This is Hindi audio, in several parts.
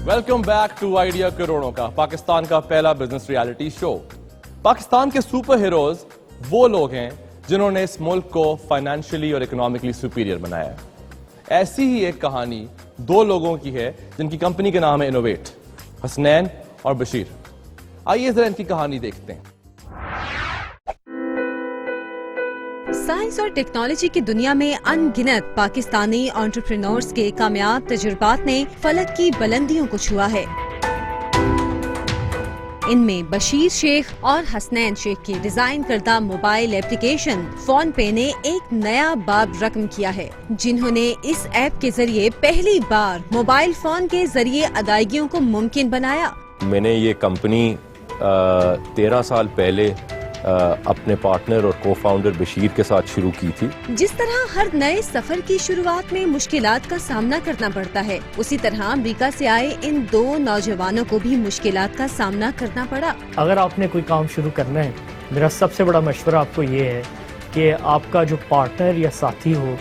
वेलकम बैक टू आइडिया करोड़ों का, पाकिस्तान का पहला बिजनेस रियलिटी शो। पाकिस्तान के सुपर हीरोज वो लोग हैं जिन्होंने इस मुल्क को फाइनेंशियली और इकोनॉमिकली सुपीरियर बनाया है। ऐसी ही एक कहानी दो लोगों की है जिनकी कंपनी का नाम है इनोवेट, हसनैन और बशीर। आइए जरा इनकी कहानी देखते हैं। साइंस और टेक्नोलॉजी की दुनिया में अनगिनत पाकिस्तानी एंटरप्रेन्योर्स के कामयाब तजुर्बात ने फलक की बुलंदियों को छुआ है। इनमें बशीर शेख और हसनैन शेख की डिजाइन करदा मोबाइल एप्लीकेशन फोन पे ने एक नया बाब रकम किया है, जिन्होंने इस ऐप के जरिए पहली बार मोबाइल फोन के जरिए अदायगियों को मुमकिन बनाया। मैंने ये कंपनी 13 साल पहले अपने पार्टनर और को-फाउंडर बशीर के साथ शुरू की थी। जिस तरह हर नए सफर की शुरुआत में मुश्किलात का सामना करना पड़ता है, उसी तरह अमेरिका से आए इन दो नौजवानों को भी मुश्किलात का सामना करना पड़ा। अगर आपने कोई काम शुरू करना है, मेरा सबसे बड़ा मशवरा आपको ये है कि आपका जो पार्टनर या साथी हो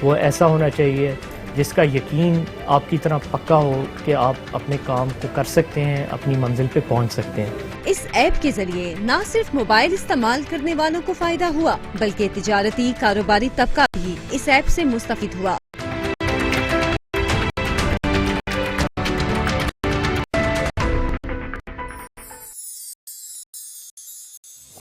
वो ऐसा होना चाहिए जिसका यकीन आपकी तरह पक्का हो कि आप अपने काम को कर सकते हैं, अपनी मंजिल पे पहुंच सकते हैं। इस ऐप के जरिए न सिर्फ मोबाइल इस्तेमाल करने वालों को फायदा हुआ, बल्कि तिजारती कारोबारी तबका भी इस ऐप से मुस्तफिद हुआ।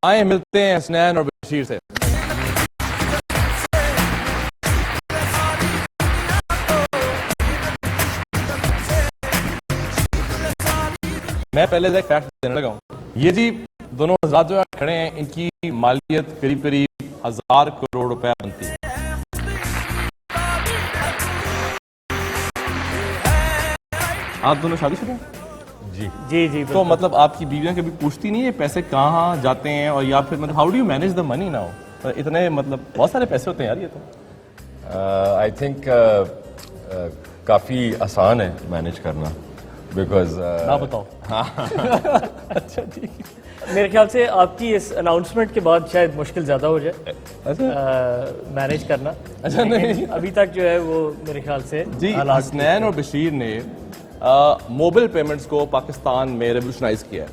आए मिलते हैं हसनैन और बशीर से। मैं पहले एक फैक्ट देने लगा हूं। ये जी दोनों हजरात जो खड़े हैं, इनकी मालियत करीब करीब 1000 करोड़ रुपए बनती है। आप दोनों शादीशुदा हैं? जी जी जी। तो मतलब आपकी बीवियां कभी पूछती नहीं है पैसे कहाँ जाते हैं, और या फिर मतलब how do you manage the money now? इतने मतलब बहुत सारे पैसे होते हैं यार ये तो। आई थिंक काफ़ी आसान है मैनेज करना, बिकॉज ना बताओ। अच्छा ठीक है। मेरे ख्याल से आपकी इस अनाउंसमेंट के बाद शायद मुश्किल ज़्यादा हो जाए मैनेज करना। अच्छा नहीं, अभी तक जो है वो मेरे ख्याल से जी हसनैन और बशीर ने मोबाइल पेमेंट्स को पाकिस्तान में रेवोल्यूशनाइज किया है,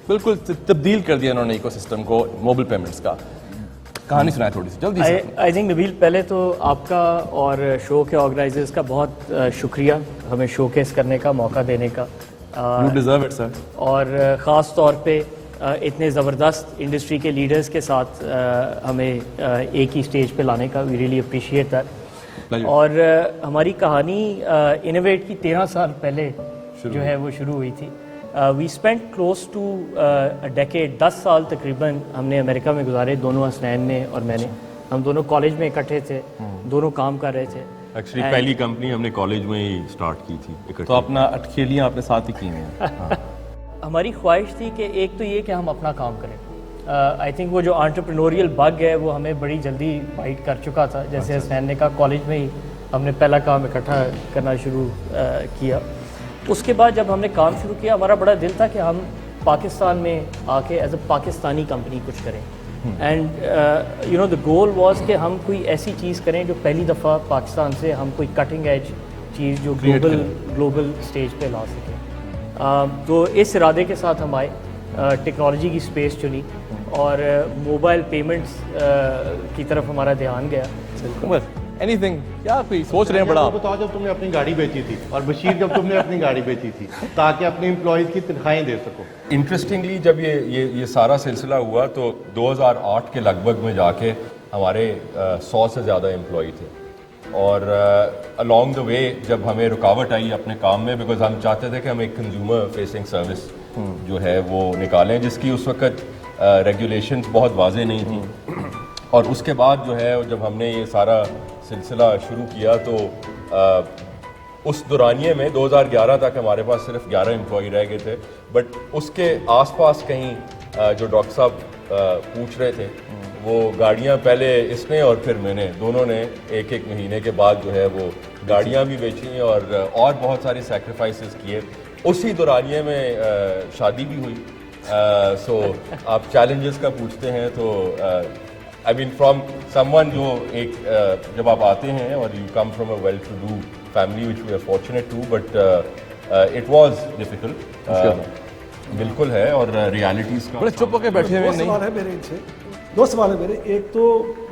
बिल्कुल तब्दील कर दिया इन्होंने इकोसिस्टम को मोबाइल पेमेंट्स का। कहानी सुनाए थोड़ी सी जल्दी से। आई थिंक नबील, पहले तो आपका और शो के ऑर्गेनाइजर्स का बहुत शुक्रिया हमें शोकेस करने का मौका देने का। You deserve it, sir. और ख़ास तौर पे इतने ज़बरदस्त इंडस्ट्री के लीडर्स के साथ हमें एक ही स्टेज पे लाने का, वी रियली अप्रिशिएट दैट। और हमारी कहानी इनोवेट की 13 साल पहले जो है वो शुरू हुई थी। We spent close to decade, 10 साल तकरीबन हमने अमेरिका में गुजारे, दोनों हसनैन ने और मैंने। हम दोनों कॉलेज में इकट्ठे थे, दोनों काम कर रहे थे। एक्चुअली पहली कंपनी हमने कॉलेज में ही स्टार्ट की थी। तो अपना अटखेलियां आपने साथ ही की हैं। हाँ। हमारी ख्वाहिश थी कि एक तो ये कि हम अपना काम करें। आई थिंक वो जो एंटरप्रेन्योरियल बग है वो हमें बड़ी जल्दी बाइट कर चुका था। जैसे हसनैन ने कहा, कॉलेज में ही हमने पहला काम इकट्ठा करना शुरू किया। उसके बाद जब हमने काम शुरू किया, हमारा बड़ा दिल था कि हम पाकिस्तान में आके एज अ पाकिस्तानी कंपनी कुछ करें। And you know the goal was कि हम कोई ऐसी चीज़ करें जो पहली दफ़ा पाकिस्तान से हम कोई कटिंग एज चीज़ जो ग्लोबल स्टेज पे ला सकें। तो इस इरादे के साथ हम आए, टेक्नोलॉजी की स्पेस चुनी और मोबाइल पेमेंट्स की तरफ हमारा ध्यान गया। एनीथिंग, क्या कोई सोच रहे हैं बड़ा? बताओ, जब तुमने अपनी गाड़ी बेची थी और बशीर जब तुमने अपनी गाड़ी बेची थी ताकि अपने एम्प्लॉयज़ की तनख्वाहें दे सको। इंटरेस्टिंगली जब ये सारा सिलसिला हुआ तो 2008 के लगभग में जाके हमारे 100 से ज़्यादा एम्प्लॉय थे। और अलॉन्ग द वे जब हमें रुकावट आई अपने काम में, बिकॉज हम चाहते थे कि हम एक कंज्यूमर फेसिंग सर्विस जो है वो निकालें, जिसकी उस वक्त रेगुलेशंस बहुत वाज़ेह नहीं थी। और उसके बाद जो है जब हमने ये सारा सिलसिला शुरू किया तो उस दौरानिए में 2011 तक हमारे पास सिर्फ 11 एम्प्लॉय रह गए थे। बट उसके आसपास कहीं जो डॉक्टर साहब पूछ रहे थे, वो गाड़ियां पहले इसने और फिर मैंने, दोनों ने एक एक महीने के बाद जो है वो गाड़ियां भी बेची और बहुत सारे सैक्रिफाइसेस किए। उसी दौरानिए में शादी भी हुई। सो आप चैलेंजेस का पूछते हैं तो आई मीन फ्रॉम समवन जो एक जब आप आते हैं और you come from a well to do family which we are fortunate to, but it was difficult, बिल्कुल है, और रियलिटीज का बड़े चुप होकर बैठे हुए दो नहीं। सवाल है मेरे इनसे, दो सवाल है मेरे। एक तो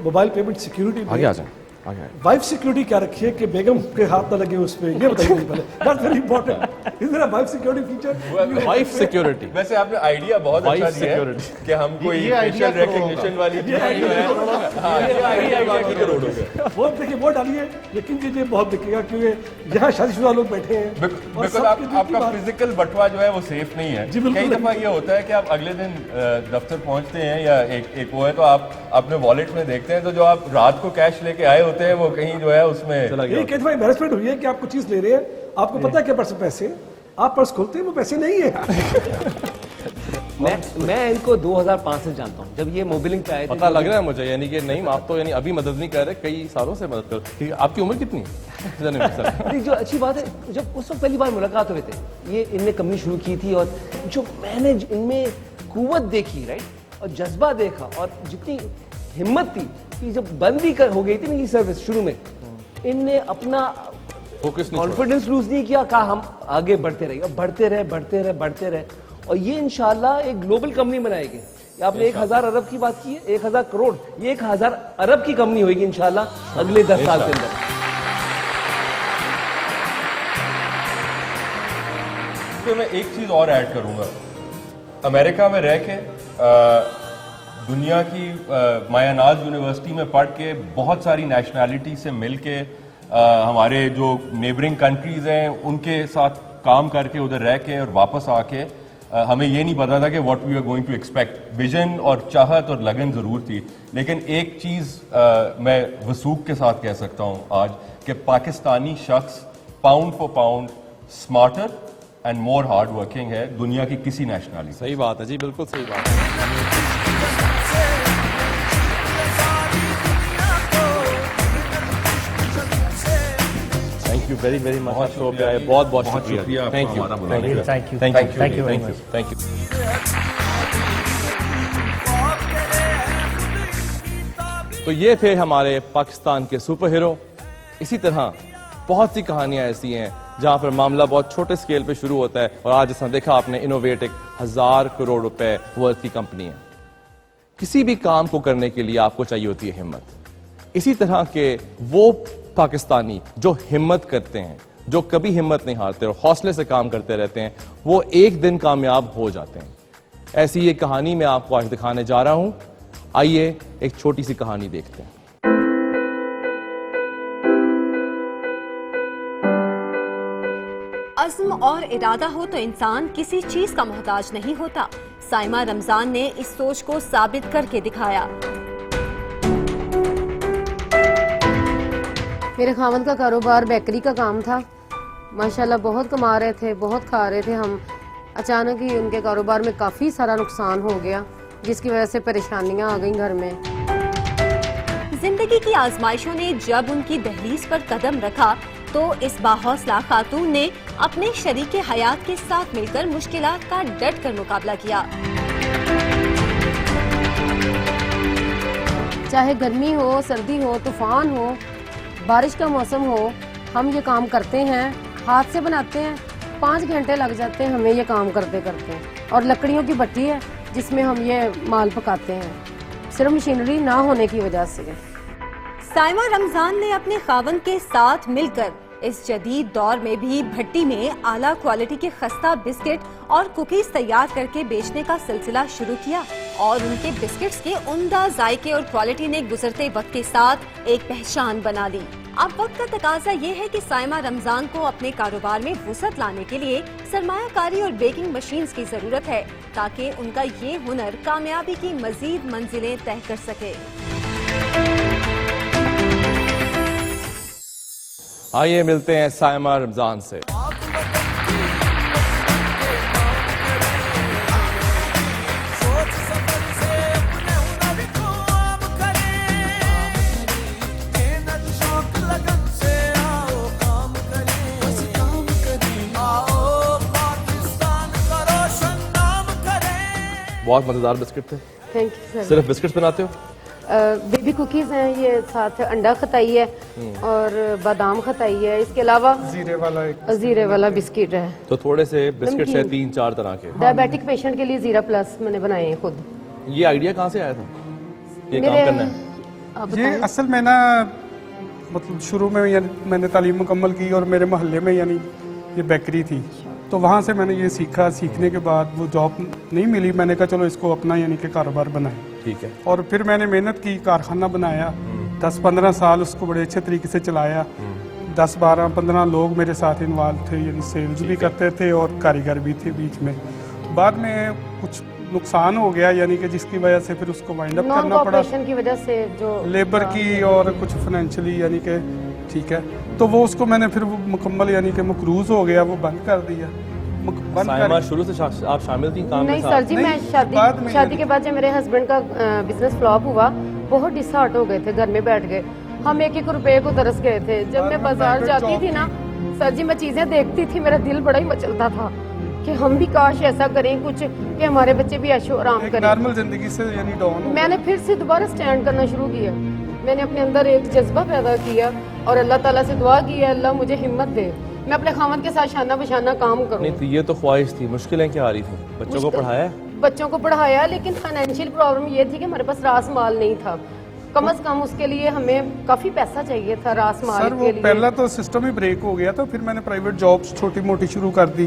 मोबाइल पेमेंट सिक्योरिटी आगे आ जाए, आगे आए। वाइफ सिक्योरिटी क्या रखी है कि बेगम के हाथ ना लगे उस पे, ये बताइए मुझे पहले। That's very important. Is there a wife security feature? Wife security, वैसे आपने आइडिया बहुत Wife अच्छा दिया है security। कि हम कोई ये idea फेशियल रिकग्निशन वाली चीज जो है, हाँ, ये आइडिया बाकी करोड़ों का। वो देखिए वो डालिए, लेकिन ये बहुत दिखेगा क्योंकि यहाँ शादीशुदा लोग बैठे हैं और बिकॉज सबके दिल की आपका बात- फिजिकल बटवा जो है वो सेफ नहीं है। जी, बिल्कुल कई नहीं। दफा ये होता है कि आप अगले दिन दफ्तर पहुंचते हैं या एक वो है तो आप अपने वॉलेट में देखते हैं तो जो आप रात को कैश लेके आए होते हैं वो कहीं जो है उसमें चला गया। ये कई दफा एम्बेरसमेंट हुई है कि आपको चीज ले रहे हैं, आपको पता है कि पर्स में पैसे हैं, आप पर्स खोलते हैं वो पैसे नहीं है। मैं इनको 2005 से जानता हूँ, जब ये मोबिलिंग पे आए थे। पता लग रहा है मुझे, यानी कि नहीं आप तो यानी अभी मदद नहीं कर रहे, कई सालों से मदद कर रहे। ठीक है, आपकी उम्र कितनी है? जाने दो सर। नहीं, जो अच्छी बात है, जब उस वक्त पहली बार मुलाकात हुए थे, ये इनने कंपनी शुरू की थी, और जो मैंने इनमें कुव्वत देखी, राइट, और जज्बा देखा, और जितनी हिम्मत थी कि जब बंद ही हो गई थी ना ये सर्विस शुरू में, इनने अपना फोकस नहीं छोड़ा। कॉन्फिडेंस लूज नहीं किया, कहा हम आगे बढ़ते रहे, बढ़ते रहे, बढ़ते रहे, बढ़ते रहे, और ये इंशाल्लाह एक ग्लोबल कंपनी बनाएगी। आपने 1000 अरब की बात की है, 1000 करोड़, ये 1000 अरब की कंपनी होगी इंशाल्लाह अगले 10 साल के अंदर। तो मैं एक चीज और ऐड करूंगा, अमेरिका में रह के दुनिया की मायानाज यूनिवर्सिटी में पढ़ के बहुत सारी नेशनैलिटी से मिल के हमारे जो नेबरिंग कंट्रीज हैं उनके साथ काम करके उधर रह के और वापस आके हमें ये नहीं पता था कि what we are going to expect. Vision और चाहत और लगन ज़रूर थी, लेकिन एक चीज़ मैं वसूख के साथ कह सकता हूँ आज कि पाकिस्तानी शख्स pound for pound smarter and more hard working है दुनिया की किसी नेशनलिटी। सही बात है जी, बिल्कुल सही बात है। Thank you very very much show पे आए, बहुत बहुत शुक्रिया। आपका थैंक यू, हमारा बुलाने थैंक यू, का। Thank you. Thank you, Thank you very thank you, much. Thank you. तो ये थे हमारे पाकिस्तान के सुपर हीरो। इसी तरह बहुत सी कहानियां ऐसी हैं जहां पर मामला बहुत छोटे स्केल पे शुरू होता है और आज जैसा देखा आपने इनोवेट एक 1000 करोड़ रुपए वर्थ की कंपनी है। किसी भी काम को करने के लिए आपको चाहिए होती है हिम्मत। इसी तरह के वो पाकिस्तानी जो हिम्मत करते हैं, जो कभी हिम्मत नहीं हारते और हौसले से काम करते रहते हैं, वो एक दिन कामयाब हो जाते हैं। ऐसी ये कहानी मैं आपको आज दिखाने जा रहा हूं। आइए एक छोटी सी कहानी देखते हैं। अज़्म और इरादा हो तो इंसान किसी चीज का मोहताज नहीं होता। साइमा रमजान ने इस सोच को साबित करके दिखाया। मेरे खामन का कारोबार बेकरी का काम था। माशाल्लाह बहुत कमा रहे थे, बहुत खा रहे थे हम। अचानक ही उनके कारोबार में काफ़ी सारा नुकसान हो गया, जिसकी वजह से परेशानियां आ गई घर में। जिंदगी की आजमाइशों ने जब उनकी दहलीज पर कदम रखा तो इस बाहौसला खातून ने अपने शरीके हयात के साथ मिलकर मुश्किलात का डट कर मुकाबला किया। चाहे गर्मी हो, सर्दी हो, तूफान हो, बारिश का मौसम हो, हम ये काम करते हैं, हाथ से बनाते हैं। 5 घंटे लग जाते हैं हमें ये काम करते करते। और लकड़ियों की भट्टी है जिसमें हम ये माल पकाते हैं, सिर्फ मशीनरी ना होने की वजह से। साइमा रमजान ने अपने खावन के साथ मिलकर इस जदीद दौर में भी भट्टी में आला क्वालिटी के खस्ता बिस्किट और कुकीज तैयार करके बेचने का सिलसिला शुरू किया और उनके बिस्किट्स के उम्दा जायके और क्वालिटी ने गुजरते वक्त के साथ एक पहचान बना ली। अब वक्त का तकाजा ये है कि साइमा रमजान को अपने कारोबार में वुसअत लाने के लिए सरमायाकारी और बेकिंग मशीन्स की जरूरत है ताकि उनका ये हुनर कामयाबी की मजीद मंजिलें तय कर सके। आइए मिलते हैं साइमा रमजान से। बहुत मजेदार बिस्किट थे। Thank you sir. सिर्फ बिस्किट बनाते हो? बेबी कुकीज़ हैं, ये साथ अंडा खताई है और बादाम खताई है, इसके अलावा जीरे वाला बिस्किट है। तो थोड़े से बिस्किट है 3-4 तरह के। डायबिटिक पेशेंट के लिए जीरा प्लस मैंने बनाए हैं खुद। ये आइडिया कहाँ से आया था, ये काम करना है? आप ये बताएं। असल में ना मतलब शुरू में यानी मैंने तालीम मुकम्मल की और मेरे मोहल्ले में यानी ये बेकरी थी, तो वहाँ से मैंने ये सीखा। सीखने के बाद वो जॉब नहीं मिली, मैंने कहा चलो इसको अपना यानी कि कारोबार बनाएं। ठीक है। और फिर मैंने मेहनत की, कारखाना बनाया, 10-15 साल उसको बड़े अच्छे तरीके से चलाया। 10-12-15 लोग मेरे साथ इन्वॉल्व थे, यानी सेल्स भी करते थे और कारीगर भी थे बीच में। बाद में कुछ नुकसान हो गया, यानी कि जिसकी वजह से फिर उसको वाइंड अप नॉन करना पड़ा, कोऑपरेशन की वजह से जो लेबर की और कुछ फाइनेंशियली यानी कि ठीक है। तो वो उसको मैंने फिर वो मुकम्मल यानी कि मकरूज हो गया, वो बंद कर दिया। बंद साइमा कर शुरू से आप शामिल थी काम में? नहीं सर जी, मैं बाद में शादी के बाद जब मेरे हस्बैंड का बिजनेस फ्लॉप हुआ, बहुत डिसहार्ट हो गए थे, घर में बैठ गए। हम 1-1 रुपए को तरस गए थे। जब मैं बाजार जाती थी ना सर जी, मैं चीजें देखती थी, मेरा दिल बड़ा ही मचलता था कि हम भी काश ऐसा करें कुछ कि हमारे बच्चे भी ऐशो आराम एक करें। नॉर्मल जिंदगी से यानी डाउन हो। मैंने फिर से दोबारा स्टैंड करना शुरू किया। मैंने अपने अंदर एक जज्बा पैदा किया और अल्लाह ताला से दुआ की है, अल्लाह मुझे हिम्मत दे, मैं अपने खामद के साथ शाना बशाना काम करूं। नहीं तो ये तो ख्वाहिश थी, मुश्किलें क्या आ रही थी? बच्चों को पढ़ाया है? बच्चों को पढ़ाया, लेकिन फाइनेंशियल प्रॉब्लम ये थी कि हमारे पास रास माल नहीं था। कम से कम उसके लिए हमें काफी पैसा चाहिए था रास माल सर वो के लिए। पहला तो सिस्टम ही ब्रेक हो गया था, फिर मैंने प्राइवेट जॉब्स छोटी मोटी शुरू कर दी,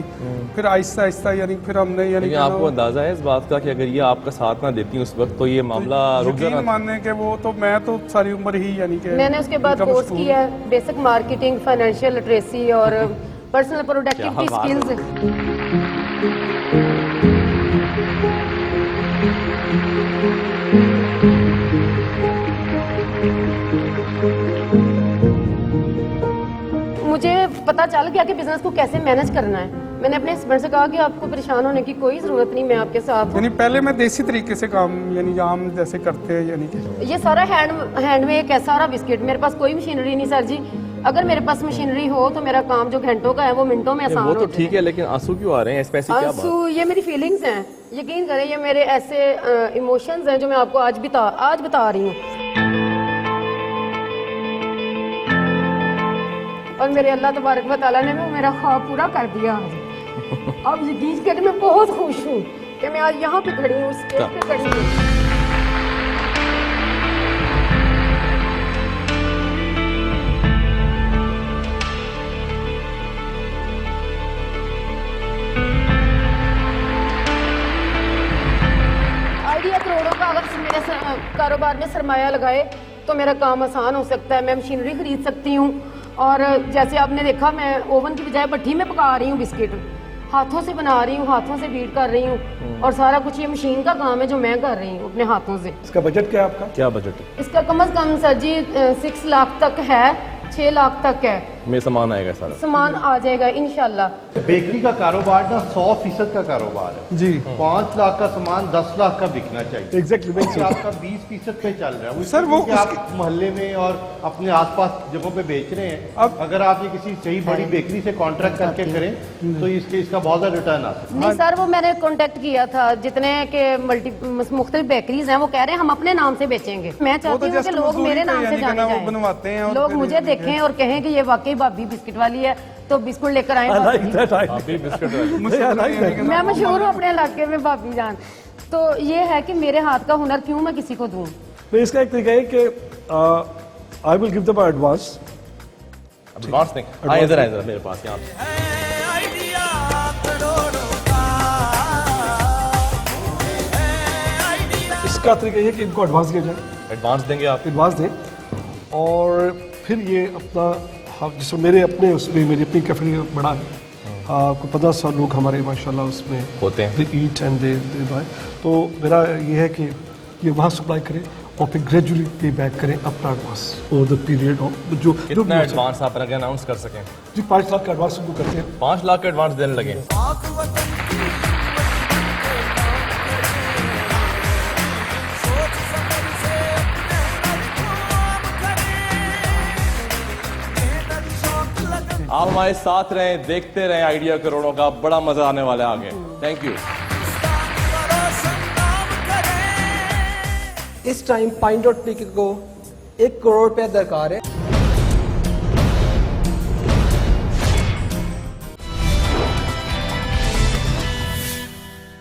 फिर आहिस्ता आहिस्ता यानी फिर हमने यानी लेकिन आपको अंदाजा है इस बात का कि अगर ये आपका साथ ना देती उस वक्त तो ये मामला रुक यकीन जाना? मानने के वो तो मैं तो सारी उम्र ही यानी कि मैंने उसके बाद इनकम कोर्स स्कूल- किया है, बेसिक मार्केटिंग, फाइनेंशियल लिटरेसी और पर्सनल प्रोडक्टिविटी क्या बात है। स्किल्स। मुझे पता चल गया कि बिजनेस को कैसे मैनेज करना है। मैंने अपने हस्बैंड से कहा कि आपको परेशान होने की कोई ज़रूरत नहीं, मैं आपके साथ हूँ। यानी पहले मैं देसी तरीके से काम यानी आम जैसे करते हैं यानी कि ये सारा हैंड में एक ऐसा सारा बिस्किट, मेरे पास कोई मशीनरी नहीं सर जी। अगर मेरे पास मशीनरी हो तो मेरा काम जो घंटों का है वो मिनटों में आसान वो हो तो जाए। ठीक है, लेकिन आंसू क्यों आ रहे हैं इस पैसे? क्या बात? आंसू ये मेरी फीलिंग्स हैं, यकीन करें ये मेरे ऐसे इमोशंस हैं जो मैं आपको आज बता रही हूँ। और मेरे अल्लाह तबारक व तआला ने मेरा ख्वाब पूरा कर दिया आज। अब यकीन करें मैं बहुत खुश हूँ कि मैं आज यहाँ पे खड़ी हूँ, स्टेज पे खड़ी हूँ। आइडिया करोड़ों का अगर मेरे कारोबार में सरमाया लगाए तो मेरा काम आसान हो सकता है। मैं मशीनरी खरीद सकती हूँ और जैसे आपने देखा मैं ओवन की बजाय भट्ठी में पका रही हूँ बिस्किट, हाथों से बना रही हूँ, हाथों से बीट कर रही हूँ और सारा कुछ ये मशीन का काम है जो मैं कर रही हूँ अपने हाथों से। इसका बजट क्या है आपका? क्या बजट है इसका कम से कम सर जी 6 लाख तक है, 6 लाख तक है, में सामान आएगा सारा? सामान आ जाएगा इंशाल्लाह। बेकरी का कारोबार ना 100% का कारोबार है जी 5 लाख का सामान 10 लाख का बिकना चाहिए। एग्जैक्टली क्योंकि आपका 20% पे चल रहा है सर, वो क्योंकि आप मोहल्ले में और अपने आसपास जगहों पे बेच रहे हैं। अब- अगर आप ये किसी सही बड़ी बेकरी से कॉन्ट्रैक्ट करके करें तो इसका बहुत ज्यादा रिटर्न आ सकता है। नहीं सर, वो मैंने कांटेक्ट किया था, जितने के मुख्तलिफ बेकरीज हैं वो कह रहे हैं हम अपने नाम से बेचेंगे। मैं चाहती हूँ कि just लोग मजदूरी मेरे पे नाम से यानी कि जाने ना वो बनवाते हैं जाएं, और लोग फिर मुझे देखें और कहें कि ये वाकई भाभी बिस्किट वाली है, तो बिस्कुट लेकर आए I like भाभी। that. I आप भी बिस्किट वाले? I like that. मैं मशहूर हूँ अपने इलाके में भाभी जान। तो ये है कि मेरे हाथ का हुनर क्यों मैं किसी को दूँ। तो इसका एक तरीका है कि I will give them advance. अब एडवांस नहीं, हाँ इधर आ, इधर मेरे पास यहाँ पे। इसका तरीका ये है कि इनको एडवांस दिया जाए, एडवांस देंगे आप? एडवांस दें और फिर ये अपना जिसमें मेरे अपने उसमें मेरी अपनी कैफे बड़ा है, कोई 1500 लोग हमारे माशाल्लाह उसमें होते हैं। दे ईट एंड दे बाय। तो मेरा ये है कि ये वहाँ सप्लाई करें और फिर ग्रेजुअली पे बैक करें अपना advance over the period of जो कितना एडवांस आप अगर अनाउंस कर सकें? जी 5 लाख का एडवांस उनको करते हैं। 5 लाख का एडवांस देने लगे? आप हमारे साथ रहें, देखते रहें आइडिया करोड़ों का, बड़ा मजा आने वाला है आगे। Thank you. इस टाइम पाइन डॉट पीके को 1 करोड़ रुपया दरकार है।